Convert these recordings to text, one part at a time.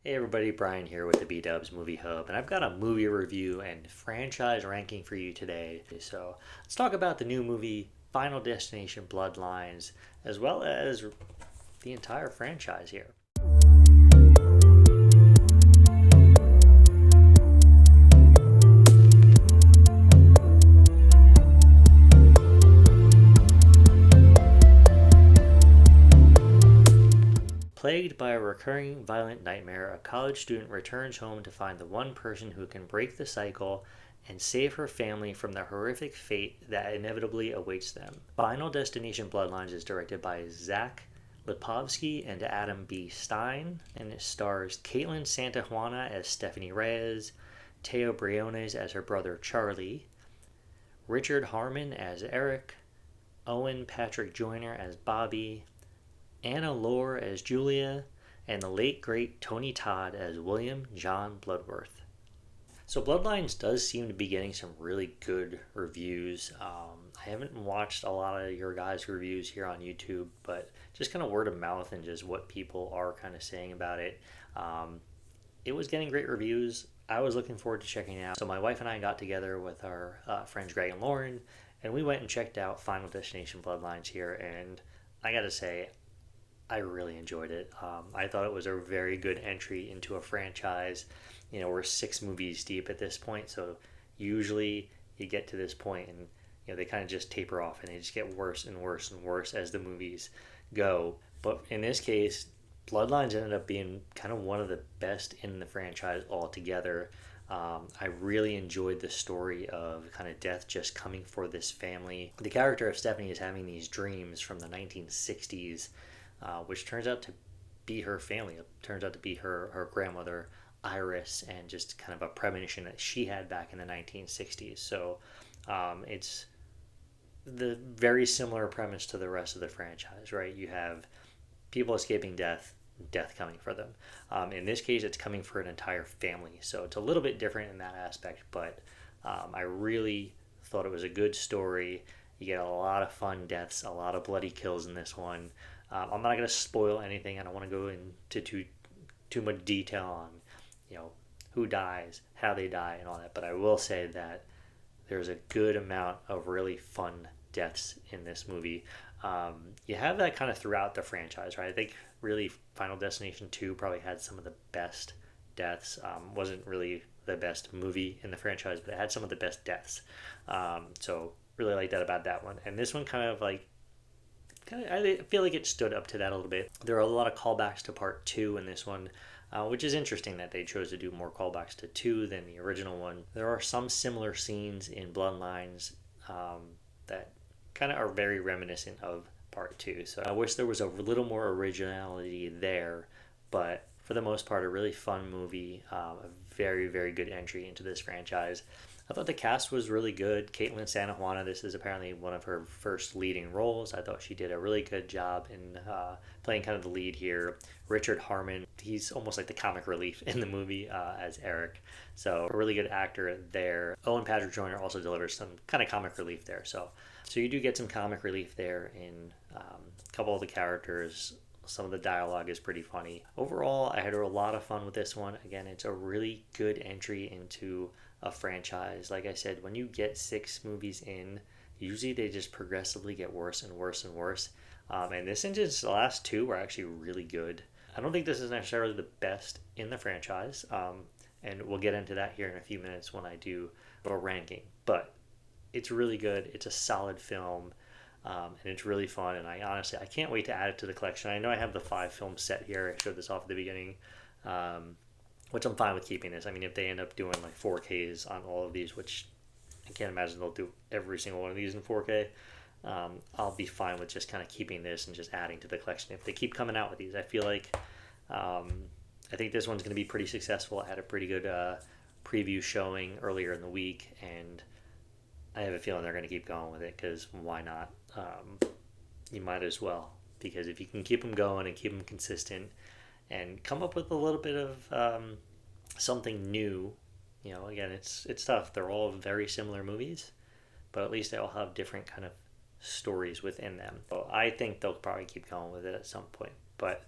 Hey everybody, Brian here with the B-Dubs Movie Hub, and I've got a movie review and franchise ranking for you today. So let's talk about the new movie Final Destination Bloodlines, as well as the entire franchise here. Plagued by a recurring violent nightmare, a college student returns home to find the one person who can break the cycle and save her family from the horrific fate that inevitably awaits them. Final Destination Bloodlines is directed by Zach Lipovsky and Adam B. Stein, and it stars Caitlin Santajuana as Stephanie Reyes, Teo Briones as her brother Charlie, Richard Harmon as Eric, Owen Patrick Joyner as Bobby, Anna Lore as Julia, and the late great Tony Todd as William John Bloodworth. So Bloodlines does seem to be getting some really good reviews. I haven't watched a lot of your guys' reviews here on YouTube, but just kind of word of mouth and just what people are kind of saying about it. It was getting great reviews. I was looking forward to checking it out. So my wife and I got together with our friends Greg and Lauren, and we went and checked out Final Destination Bloodlines here. And I got to say, I really enjoyed it. I thought it was a very good entry into a franchise. You know, we're six movies deep at this point, so usually you get to this point and they kind of just taper off and they just get worse and worse and worse as the movies go. But in this case, Bloodlines ended up being kind of one of the best in the franchise altogether. I really enjoyed the story of kind of death just coming for this family. The character of Stephanie is having these dreams from the 1960s, which turns out to be her family. It turns out to be her grandmother, Iris, and just kind of a premonition that she had back in the 1960s. So it's the very similar premise to the rest of the franchise, right? You have people escaping death, death coming for them. In this case, it's coming for an entire family. So it's a little bit different in that aspect, but I really thought it was a good story. You get a lot of fun deaths, a lot of bloody kills in this one. I'm not going to spoil anything. I don't want to go into too much detail on, who dies, how they die, and all that. But I will say that there's a good amount of really fun deaths in this movie. You have that kind of throughout the franchise, right? I think really Final Destination 2 probably had some of the best deaths. Wasn't really the best movie in the franchise, but it had some of the best deaths. So really like that about that one. And this one I feel like it stood up to that a little bit. There are a lot of callbacks to part two in this one, which is interesting that they chose to do more callbacks to two than the original one. There are some similar scenes in Bloodlines that kind of are very reminiscent of part two. So I wish there was a little more originality there, but for the most part, a really fun movie, a very, very good entry into this franchise. I thought the cast was really good. Caitlin Santajuana, this is apparently one of her first leading roles. I thought she did a really good job in playing kind of the lead here. Richard Harmon, he's almost like the comic relief in the movie as Eric. So a really good actor there. Owen Patrick Joyner also delivers some kind of comic relief there. So you do get some comic relief there in a couple of the characters. Some of the dialogue is pretty funny. Overall, I had a lot of fun with this one. Again, it's a really good entry into a franchise. Like I said, when you get six movies in, usually they just progressively get worse and worse and worse. And this instance, the last two were actually really good. I don't think this is necessarily the best in the franchise, and we'll get into that here in a few minutes when I do a ranking. But it's really good. It's a solid film. And it's really fun, and I can't wait to add it to the collection. I know I have the 5 film set here. I showed this off at the beginning, which I'm fine with keeping this. I mean, if they end up doing like 4Ks on all of these, which I can't imagine they'll do every single one of these in 4K, I'll be fine with just kind of keeping this and just adding to the collection. If they keep coming out with these, I feel like I think this one's going to be pretty successful. I had a pretty good preview showing earlier in the week, and I have a feeling they're going to keep going with it because why not? You might as well, because if you can keep them going and keep them consistent and come up with a little bit of something new, again, it's tough. They're all very similar movies, but at least they all have different kind of stories within them. So I think they'll probably keep going with it at some point. But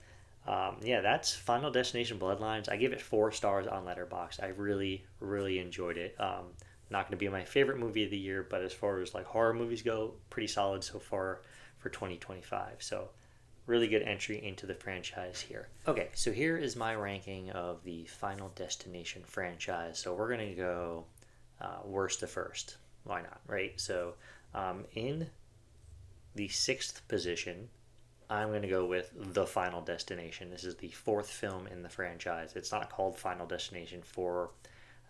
Yeah, that's Final Destination Bloodlines. I give it 4 stars on Letterboxd. I really, really enjoyed it. Not going to be my favorite movie of the year, but as far as like horror movies go, pretty solid so far for 2025. So, really good entry into the franchise here. Okay, so here is my ranking of the Final Destination franchise. So, we're going to go worst to first. Why not, right? So, in the sixth position, I'm going to go with The Final Destination. This is the fourth film in the franchise. It's not called Final Destination 4.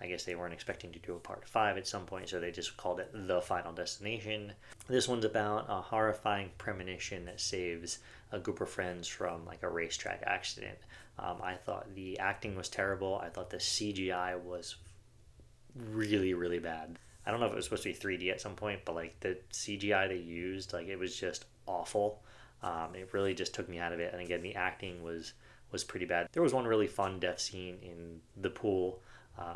I guess they weren't expecting to do a part 5 at some point, so they just called it The Final Destination. This one's about a horrifying premonition that saves a group of friends from like a racetrack accident. I thought the acting was terrible. I thought the CGI was really, really bad. I don't know if it was supposed to be 3D at some point, but like the CGI they used, like it was just awful. It really just took me out of it. And again, the acting was pretty bad. There was one really fun death scene in the pool.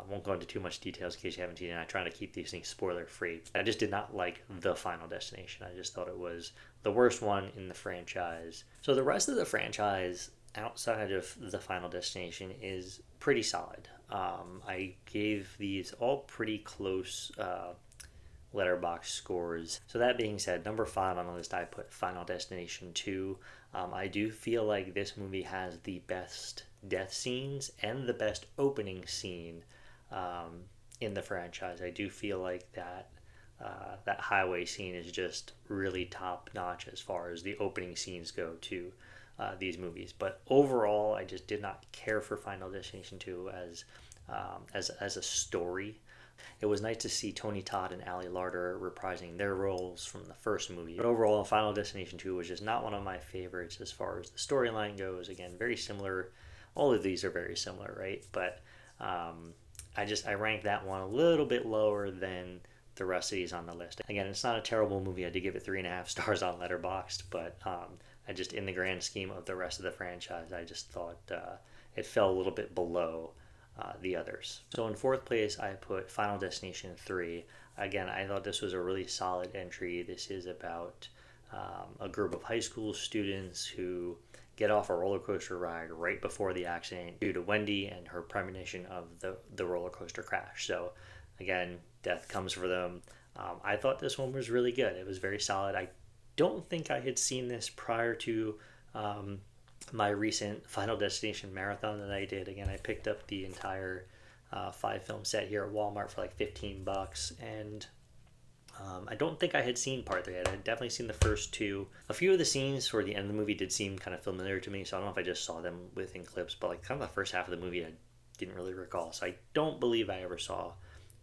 Won't go into too much details in case you haven't seen it. I try to keep these things spoiler free. I just did not like The Final Destination. I just thought it was the worst one in the franchise. So the rest of the franchise outside of The Final Destination is pretty solid. I gave these all pretty close letterbox scores. So that being said, number 5 on the list I put Final Destination 2. I do feel like this movie has the best death scenes and the best opening scene in the franchise. I do feel like that highway scene is just really top notch as far as the opening scenes go to these movies. But overall, I just did not care for Final Destination 2 as a story. It was nice to see Tony Todd and Ali Larter reprising their roles from the first movie. But overall, Final Destination 2 was just not one of my favorites as far as the storyline goes. Again, very similar. All of these are very similar, right? But I ranked that one a little bit lower than the rest of these on the list. Again, it's not a terrible movie. I did give it 3.5 stars on Letterboxd, but I just, in the grand scheme of the rest of the franchise, I just thought it fell a little bit below the others. So in fourth place, I put Final Destination 3. Again, I thought this was a really solid entry. This is about a group of high school students who get off a roller coaster ride right before the accident due to Wendy and her premonition of the roller coaster crash. So again, death comes for them. I thought this one was really good. It was very solid. I don't think I had seen this prior to my recent Final Destination marathon that I did. Again, I picked up the entire 5-film set here at Walmart for like $15, and I don't think I had seen part 3 yet. I had definitely seen the first 2. A few of the scenes for the end of the movie did seem kind of familiar to me, so I don't know if I just saw them within clips, but like kind of the first half of the movie I didn't really recall, so I don't believe I ever saw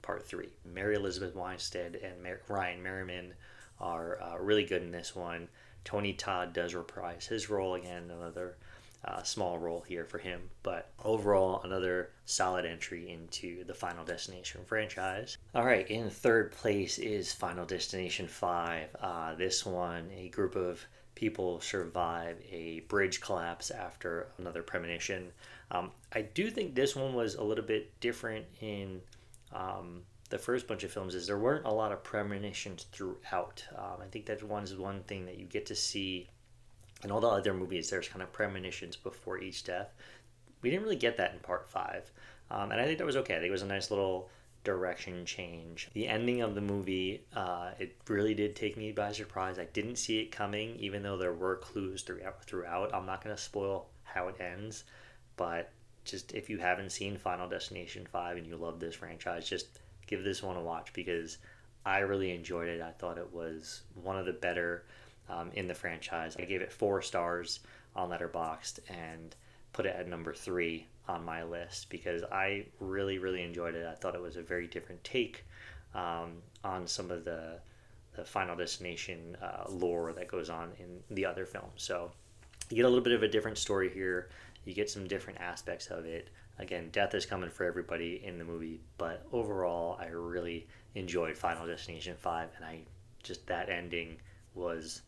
part 3. Mary Elizabeth Winstead and Ryan Merriman are really good in this one. Tony Todd does reprise his role again, another small role here for him. But overall, another solid entry into the Final Destination franchise. All right, in third place is Final Destination 5. This one, a group of people survive a bridge collapse after another premonition. I do think this one was a little bit different in the first bunch of films, is there weren't a lot of premonitions throughout. I think that one's one thing that you get to see in all the other movies. There's kind of premonitions before each death. We didn't really get that in part 5, and I think that was okay. I think it was a nice little direction change. The ending of the movie, it really did take me by surprise. I didn't see it coming, even though there were clues throughout. I'm not going to spoil how it ends, but just if you haven't seen Final Destination 5 and you love this franchise, just give this one a watch, because I really enjoyed it. I thought it was one of the better in the franchise. I gave it 4 stars on Letterboxd and put it at number 3 on my list because I really, really enjoyed it. I thought it was a very different take on some of the Final Destination lore that goes on in the other films. So you get a little bit of a different story here. You get some different aspects of it. Again, death is coming for everybody in the movie, but overall, I really enjoyed Final Destination 5, and that ending was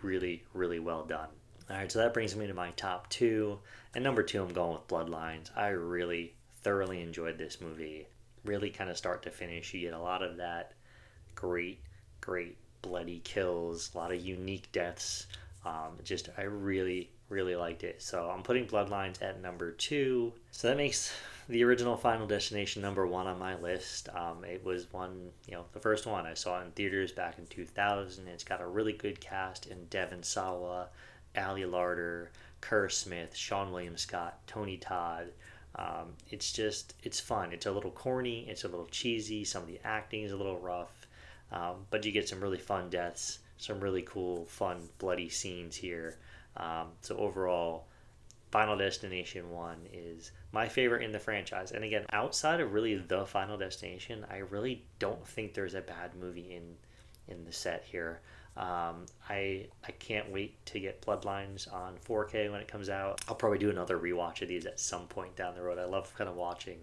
really, really well done. All right, so that brings me to my top 2, and number 2, I'm going with Bloodlines. I really thoroughly enjoyed this movie, really kind of start to finish. You get a lot of that great bloody kills, a lot of unique deaths. I really Really liked it. So I'm putting Bloodlines at number 2. So that makes the original Final Destination number 1 on my list. It was one, the first one I saw in theaters back in 2000. It's got a really good cast in Devon Sawa, Ali Larter, Kerr Smith, Sean William Scott, Tony Todd. It's fun. It's a little corny. It's a little cheesy. Some of the acting is a little rough. But you get some really fun deaths, some really cool, fun, bloody scenes here. So overall, Final Destination 1 is my favorite in the franchise. And again, outside of really the Final Destination, I really don't think there's a bad movie in the set here. I can't wait to get Bloodlines on 4K when it comes out. I'll probably do another rewatch of these at some point down the road. I love kind of watching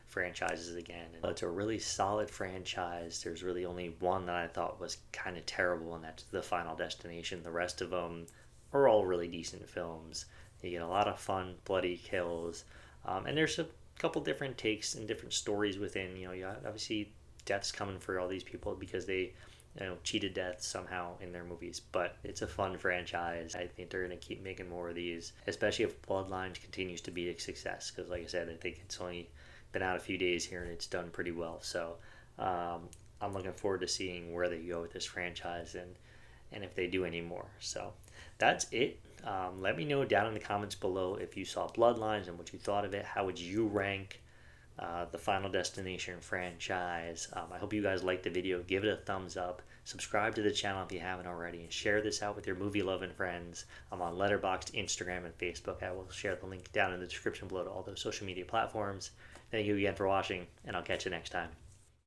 franchises again. It's a really solid franchise. There's really only one that I thought was kind of terrible, and that's The Final Destination. The rest of them are all really decent films. You get a lot of fun, bloody kills, and there's a couple different takes and different stories within. You obviously deaths coming for all these people because they cheated death somehow in their movies, but it's a fun franchise. I think they're going to keep making more of these, especially if Bloodlines continues to be a success, because like I said, I think it's only been out a few days here and it's done pretty well. So I'm looking forward to seeing where they go with this franchise and if they do any more. So that's it. Let me know down in the comments below if you saw Bloodlines and what you thought of it. How would you rank the Final Destination franchise? I hope you guys liked the video. Give it a thumbs up. Subscribe to the channel if you haven't already, and share this out with your movie loving friends. I'm on Letterboxd, Instagram, and Facebook. I will share the link down in the description below to all those social media platforms. Thank you again for watching, and I'll catch you next time.